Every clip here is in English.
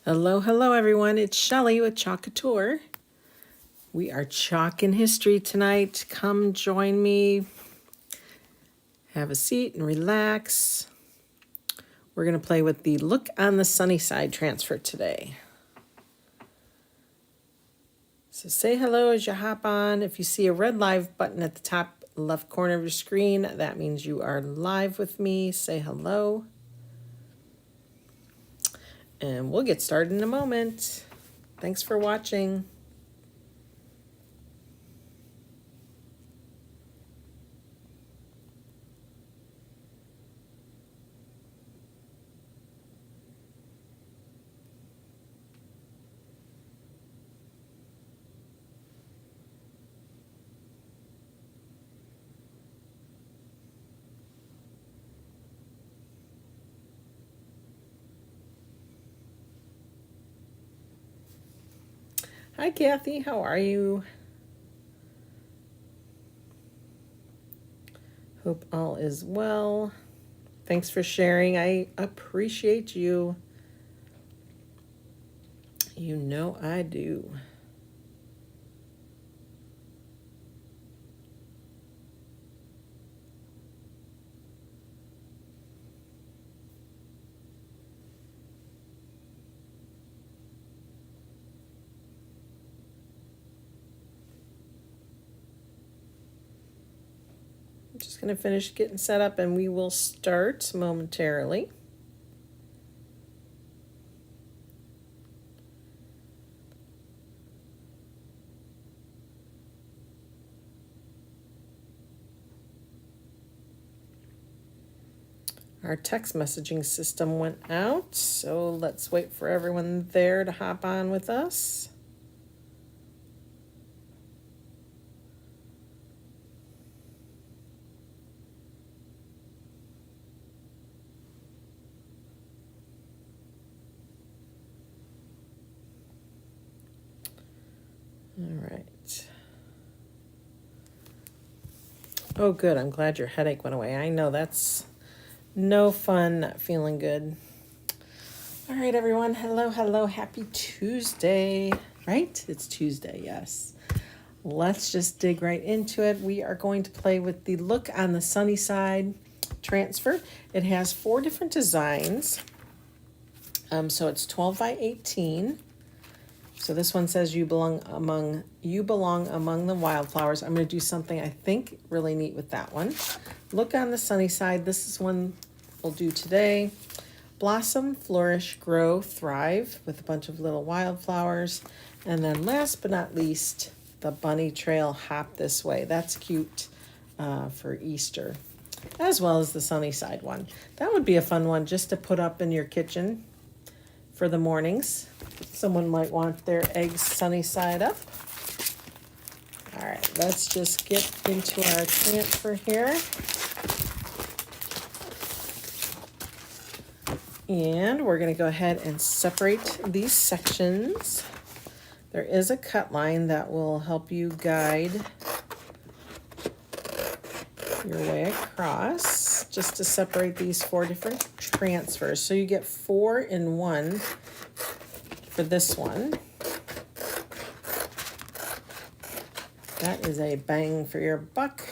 Hello, hello everyone. It's Shelly with Chalk Couture. We are chalking history tonight. Come join me. Have a seat and relax. We're going to play with the Look on the Sunny Side transfer today. So say hello as you hop on. If you see a red live button at the top left corner of your screen, that means you are live with me. Say hello. And we'll get started in a moment. Thanks for watching. Hi, Kathy. How are you? Hope all is well. Thanks for sharing. I appreciate you. You know I do. I'm just going to finish getting set up and we will start momentarily. Our text messaging system went out, so let's wait for everyone there to hop on with us. All right. Oh, good. I'm glad your headache went away. I know that's no fun not feeling good. All right, everyone. Hello, hello. Happy Tuesday. Right? It's Tuesday, yes. Let's just dig right into it. We are going to play with the Look on the Sunny Side transfer. It has 4 different designs. So it's 12 by 18. So this one says you belong among the wildflowers. I'm going to do something I think really neat with that one. Look on the sunny side. This is one we'll do today. Blossom, flourish, grow, thrive with a bunch of little wildflowers. And then last but not least, the bunny trail hop this way. That's cute for Easter, as well as the sunny side one. That would be a fun one just to put up in your kitchen for the mornings. Someone might want their eggs sunny side up. All right, let's just get into our transfer here. And we're going to go ahead and separate these sections. There is a cut line that will help you guide your way across, just to separate these 4 different transfers. So you get 4 in 1 for this one. That is a bang for your buck.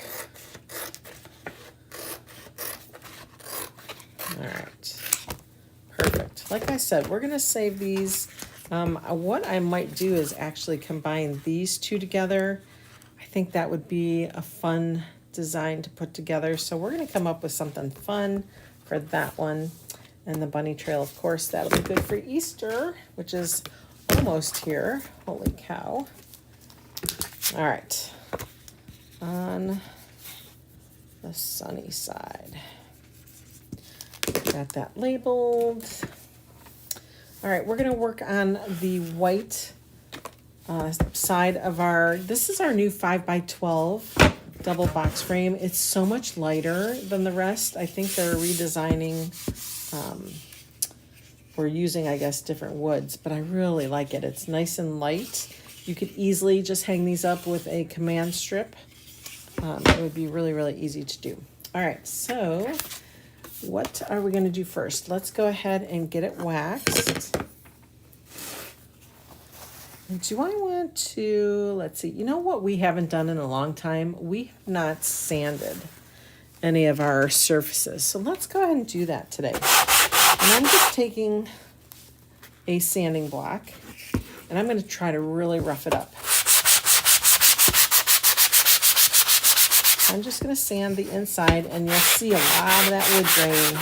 All right, perfect. Like I said, we're gonna save these. What I might do is actually combine these 2 together. I think that would be a fun design to put together. So we're gonna come up with something fun for that one. And the bunny trail, of course, that'll be good for Easter, which is almost here. Holy cow. All right, on the sunny side. Got that labeled. All right, we're gonna work on the white side of this is our new 5 by 12 double box frame. It's so much lighter than the rest. I think they're redesigning. We're using, I guess, different woods, but I really like it. It's nice and light. You could easily just hang these up with a command strip. It would be really, really easy to do. All right, so what are we going to do first? Let's go ahead and get it waxed. And do I want to, let's see, you know what we haven't done in a long time? We have not sanded any of our surfaces. So let's go ahead and do that today. And I'm just taking a sanding block and I'm going to try to really rough it up. I'm just going to sand the inside and you'll see a lot of that wood grain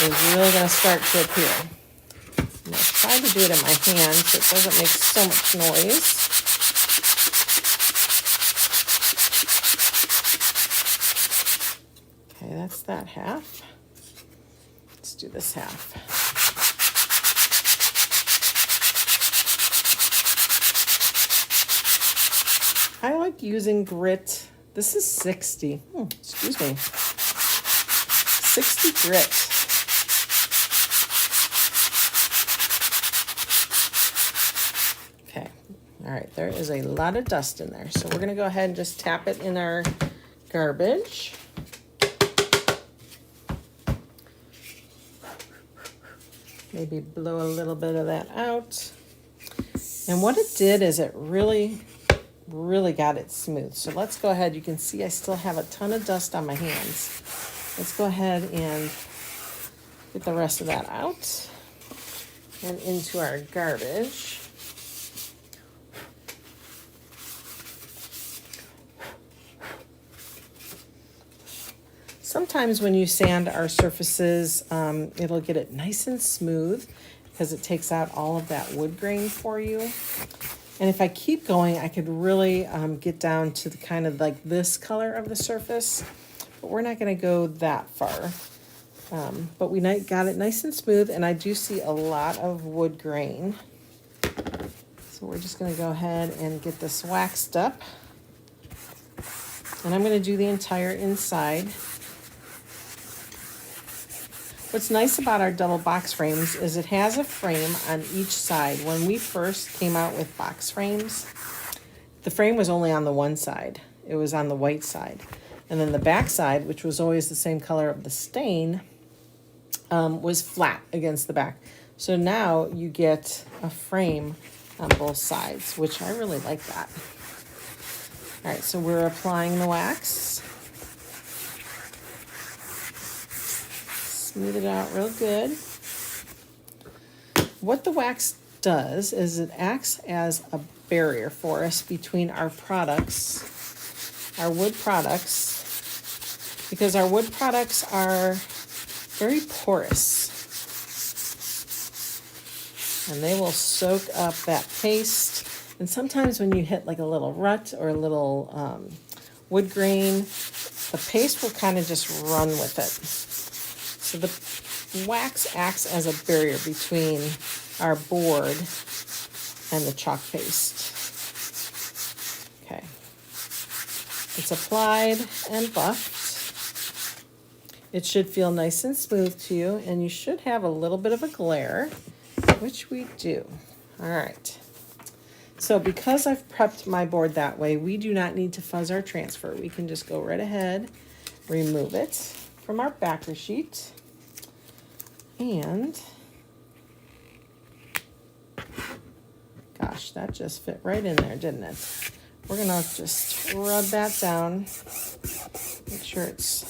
is really going to start to appear. I'm going to try to do it in my hand so it doesn't make so much noise. Okay, that's that half. Let's do this half. I like using grit. This is 60. Excuse me. 60 grit. Okay. All right. There is a lot of dust in there. So we're going to go ahead and just tap it in our garbage. Maybe blow a little bit of that out. And what it did is it really got it smooth. So let's go ahead. You can see I still have a ton of dust on my hands. Let's go ahead and get the rest of that out and into our garbage. Sometimes when you sand our surfaces, it'll get it nice and smooth because it takes out all of that wood grain for you. And if I keep going, I could really get down to the kind of like this color of the surface, but we're not going to go that far. But we got it nice and smooth, and I do see a lot of wood grain. So we're just going to go ahead and get this waxed up. And I'm going to do the entire inside. What's nice about our double box frames is it has a frame on each side. When we first came out with box frames, the frame was only on the one side. It was on the white side. And then the back side, which was always the same color of the stain, was flat against the back. So now you get a frame on both sides, which I really like that. All right, so we're applying the wax. Smooth it out real good. What the wax does is it acts as a barrier for us between our products, our wood products, because our wood products are very porous. And they will soak up that paste. And sometimes when you hit like a little rut or a little wood grain, the paste will kind of just run with it. So the wax acts as a barrier between our board and the chalk paste. Okay. It's applied and buffed. It should feel nice and smooth to you, and you should have a little bit of a glare, which we do. All right. So because I've prepped my board that way, we do not need to fuzz our transfer. We can just go right ahead, remove it from our backer sheet. And gosh, that just fit right in there, didn't it? We're gonna just rub that down, make sure it's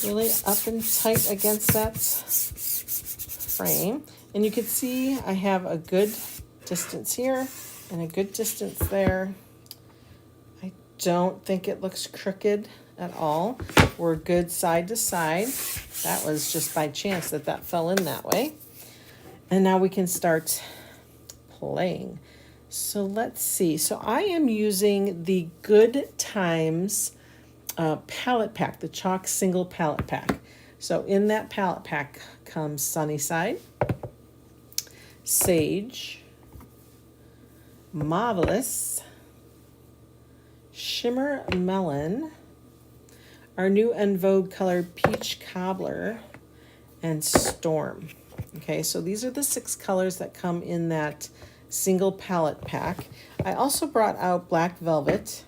really up and tight against that frame. And you can see I have a good distance here and a good distance there. I don't think it looks crooked at all. We're good side to side. That was just by chance that fell in that way. And now we can start playing. So let's see. So I am using the Good Times palette pack, the chalk single palette pack. So in that palette pack comes Sunnyside, Sage, Marvelous, Shimmer Melon, our new En Vogue color Peach Cobbler, and Storm. Okay, so these are the 6 colors that come in that single palette pack. I also brought out Black Velvet,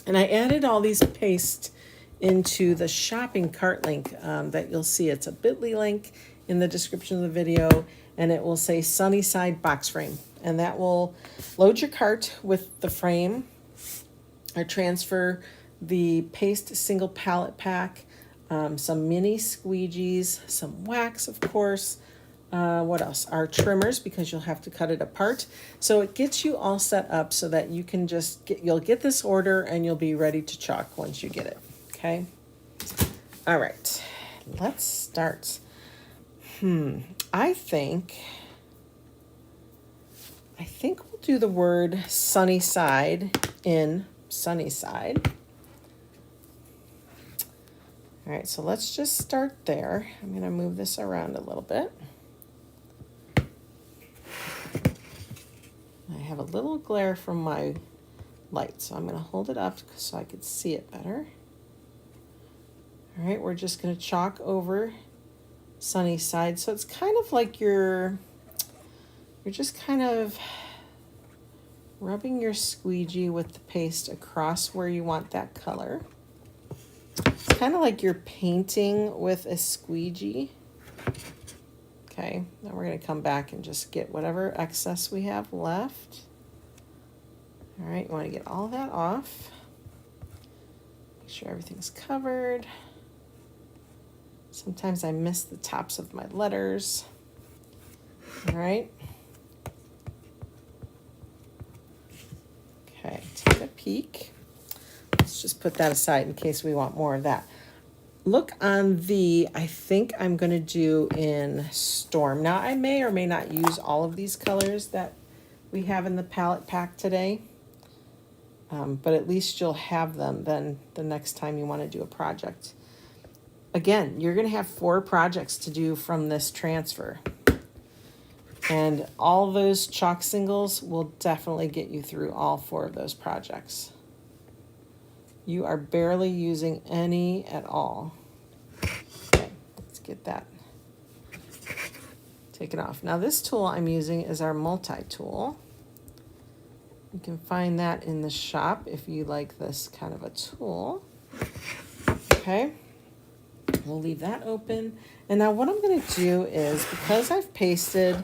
and I added all these paste into the shopping cart link that you'll see. It's a bit.ly link in the description of the video, and it will say Sunnyside box frame. And that will load your cart with the frame, or transfer the paste single palette pack, some mini squeegees, some wax, of course. What else? Our trimmers, because you'll have to cut it apart. So it gets you all set up so that you can just you'll get this order and you'll be ready to chalk once you get it. Okay. All right. Let's start. I think we'll do the word sunny side in Sunnyside. All right, so let's just start there. I'm going to move this around a little bit. I have a little glare from my light, so I'm going to hold it up so I could see it better. All right, we're just going to chalk over Sunnyside. So it's kind of like you're just kind of rubbing your squeegee with the paste across where you want that color. It's kind of like you're painting with a squeegee. Okay, now we're going to come back and just get whatever excess we have left. All right, you want to get all that off. Make sure everything's covered. Sometimes I miss the tops of my letters. All right. Okay, take a peek. Let's just put that aside in case we want more of that. Look on the, I think I'm going to do in Storm. Now, I may or may not use all of these colors that we have in the palette pack today. But at least you'll have them then the next time you want to do a project. Again, you're going to have 4 projects to do from this transfer. And all those chalk singles will definitely get you through all 4 of those projects. You are barely using any at all. Okay, let's get that taken off. Now this tool I'm using is our multi-tool. You can find that in the shop if you like this kind of a tool. Okay, we'll leave that open. And now what I'm going to do is, because I've pasted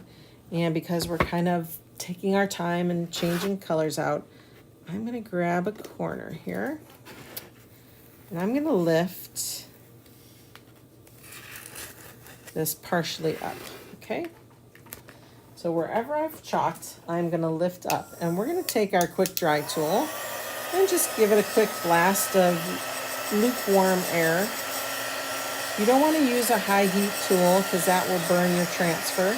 and because we're kind of taking our time and changing colors out, I'm going to grab a corner here. And I'm going to lift this partially up, okay? So wherever I've chalked, I'm going to lift up. And we're going to take our quick dry tool and just give it a quick blast of lukewarm air. You don't want to use a high heat tool because that will burn your transfer.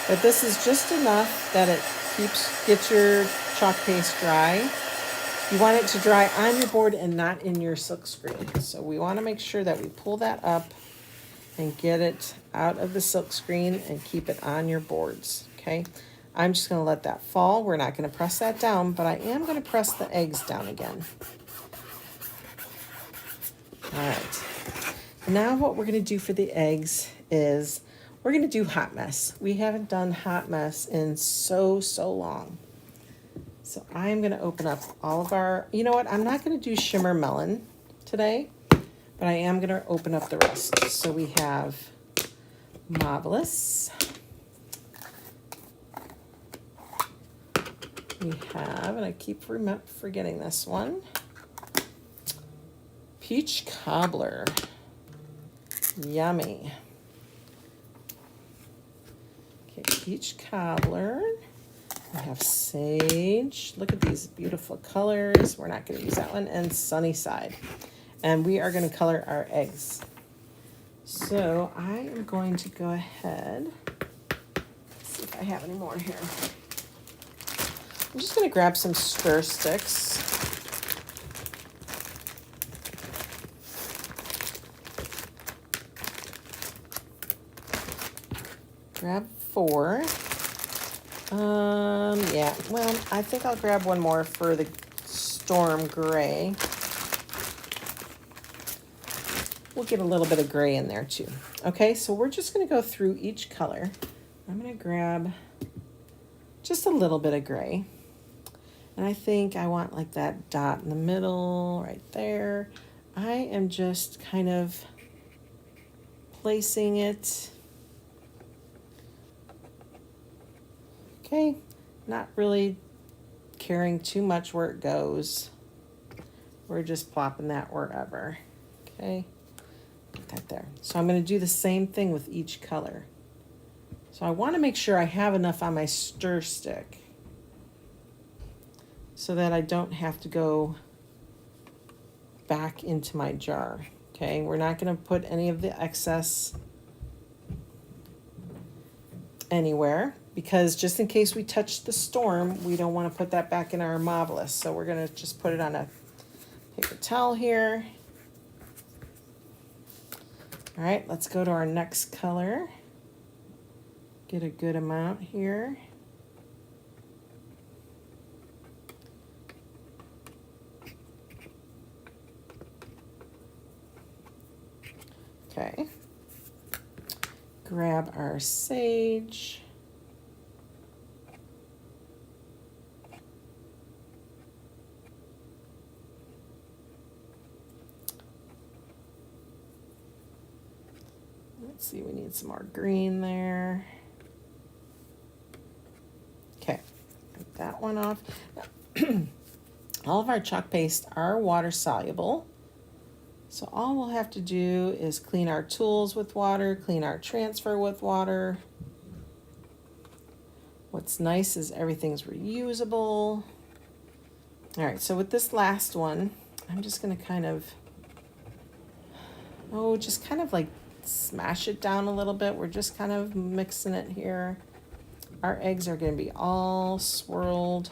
But this is just enough that it gets your chalk paste dry. You want it to dry on your board and not in your silk screen. So we want to make sure that we pull that up and get it out of the silk screen and keep it on your boards, okay? I'm just going to let that fall. We're not going to press that down, but I am going to press the eggs down again. All right. Now what we're going to do for the eggs is we're going to do hot mess. We haven't done hot mess in so long. So I'm going to open up all of our, you know what, I'm not going to do shimmer melon today, but I am going to open up the rest. So we have Marvelous. We have, and I keep forgetting this one, Peach Cobbler. Yummy. Okay, Peach Cobbler. We have Sage. Look at these beautiful colors. We're not going to use that one. And Sunnyside. And we are going to color our eggs. So I am going to go ahead. Let's see if I have any more here. I'm just going to grab some stir sticks. Grab 4. Yeah, well, I think I'll grab one more for the Storm Gray. We'll get a little bit of gray in there too. Okay, so we're just going to go through each color. I'm going to grab just a little bit of gray. And I think I want like that dot in the middle right there. I am just kind of placing it. Okay, not really caring too much where it goes. We're just plopping that wherever. Okay, put that there. So I'm going to do the same thing with each color. So I want to make sure I have enough on my stir stick so that I don't have to go back into my jar. Okay, we're not going to put any of the excess anywhere because just in case we touch the storm, we don't want to put that back in our Marvelous. So we're going to just put it on a paper towel here. All right, let's go to our next color. Get a good amount here. Okay. Grab our sage. Let's see, we need some more green there. Okay, get that one off. All of our chalk paste are water soluble. So all we'll have to do is clean our tools with water, clean our transfer with water. What's nice is everything's reusable. All right, so with this last one, I'm just gonna kind of, just kind of like smash it down a little bit. We're just kind of mixing it here. Our eggs are gonna be all swirled.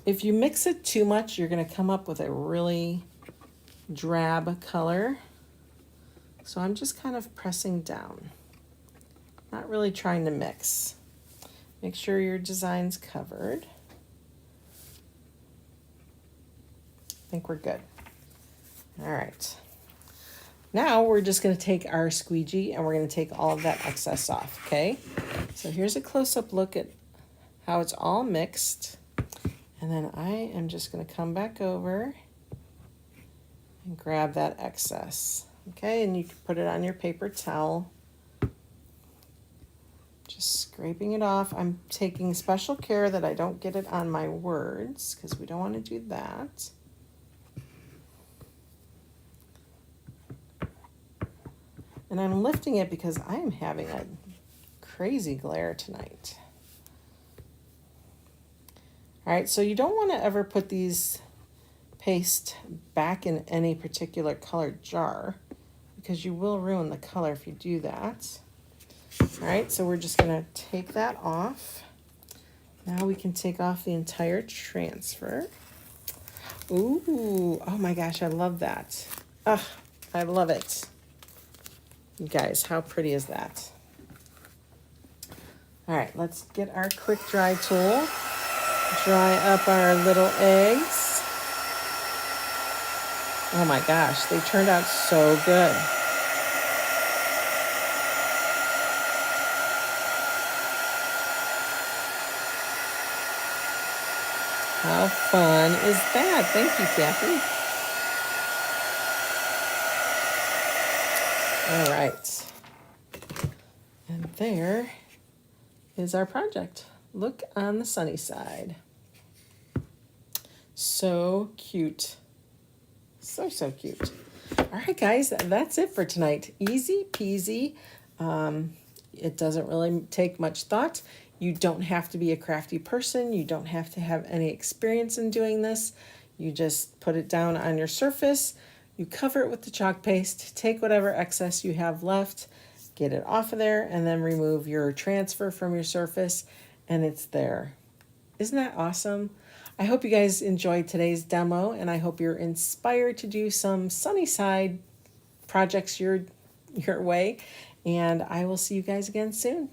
If you mix it too much, you're going to come up with a really drab color. So I'm just kind of pressing down, not really trying to mix. Make sure your design's covered. I think we're good. All right. Now we're just going to take our squeegee and we're going to take all of that excess off, okay? So here's a close-up look at how it's all mixed. And then I am just going to come back over and grab that excess. Okay, and you can put it on your paper towel. Just scraping it off. I'm taking special care that I don't get it on my words because we don't want to do that. And I'm lifting it because I am having a crazy glare tonight. All right, so you don't want to ever put these paste back in any particular colored jar because you will ruin the color if you do that. All right, so we're just gonna take that off. Now we can take off the entire transfer. Ooh, oh my gosh, I love that. Ugh, I love it. You guys, how pretty is that? All right, let's get our quick dry tool. Dry up our little eggs. Oh my gosh, they turned out so good. How fun is that? Thank you, Kathy. All right. And there is our project. Look on the sunny side. So cute. So cute. All right, guys, that's it for tonight. Easy peasy. It doesn't really take much thought. You don't have to be a crafty person. You don't have to have any experience in doing this. You just put it down on your surface. You cover it with the chalk paste. Take whatever excess you have left, get it off of there, and then remove your transfer from your surface, and it's there. Isn't that awesome? I hope you guys enjoyed today's demo, and I hope you're inspired to do some sunny side projects your way. And I will see you guys again soon.